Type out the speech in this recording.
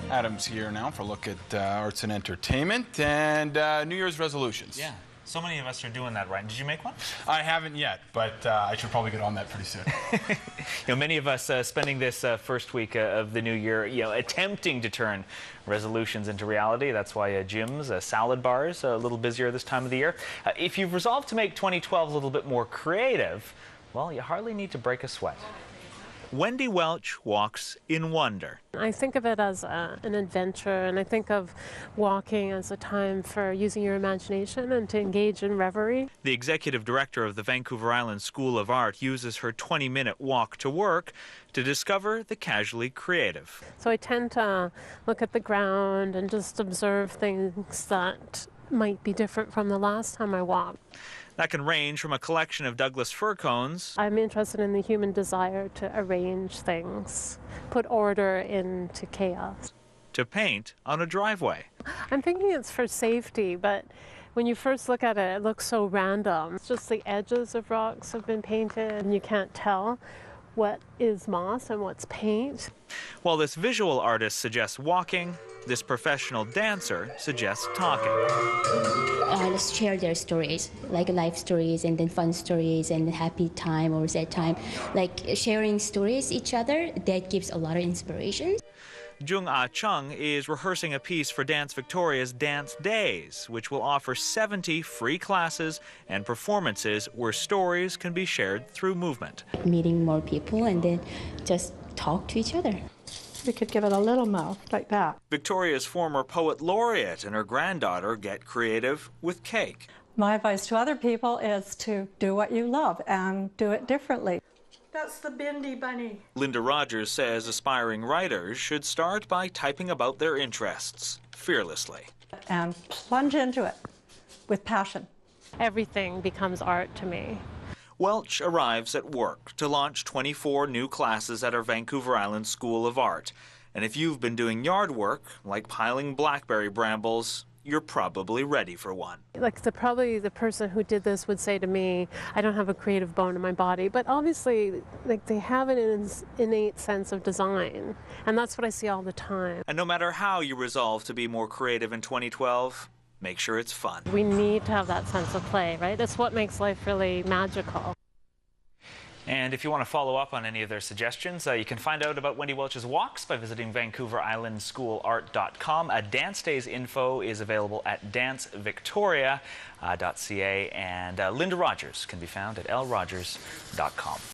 Adam's here now for a look at arts and entertainment and New Year's resolutions. Yeah, so many of us are doing that, right? Did you make one? I haven't yet, but I should probably get on that pretty soon. Many of us spending this first week of the new year, attempting to turn resolutions into reality. That's why gyms, salad bars, a little busier this time of the year. If you've resolved to make 2012 a little bit more creative, well, you hardly need to break a sweat. Wendy Welch walks in wonder. I think of it as an adventure, and I think of walking as a time for using your imagination and to engage in reverie. The executive director of the Vancouver Island School of Art uses her 20-minute walk to work to discover the casually creative. So I tend to look at the ground and just observe things that might be different from the last time I walked. That can range from a collection of Douglas fir cones. I'm interested in the human desire to arrange things, put order into chaos. To paint on a driveway. I'm thinking it's for safety, but when you first look at it, it looks so random. It's just the edges of rocks have been painted, and you can't tell what is moss and what's paint. While this visual artist suggests walking, this professional dancer suggests talking. Let's share their stories, like life stories and then fun stories and happy time or sad time. Like sharing stories each other, that gives a lot of inspiration. Jung-Ah is rehearsing a piece for Dance Victoria's Dance Days, which will offer 70 free classes and performances where stories can be shared through movement. Meeting more people and then just talk to each other. We could give it a little mouth like that. Victoria's former poet laureate and her granddaughter get creative with cake. My advice to other people is to do what you love and do it differently. That's the Bindi Bunny. Linda Rogers says aspiring writers should start by typing about their interests fearlessly. And plunge into it with passion. Everything becomes art to me. Welch arrives at work to launch 24 new classes at her Vancouver Island School of Art. And if you've been doing yard work, like piling blackberry brambles, you're probably ready for one. Probably the person who did this would say to me, I don't have a creative bone in my body, but obviously they have an innate sense of design, and that's what I see all the time. And no matter how you resolve to be more creative in 2012, make sure it's fun. We need to have that sense of play, right? That's what makes life really magical. And if you want to follow up on any of their suggestions, you can find out about Wendy Welch's walks by visiting VancouverIslandSchoolArt.com. Dance Days info is available at dancevictoria.ca, and Linda Rogers can be found at lrogers.com.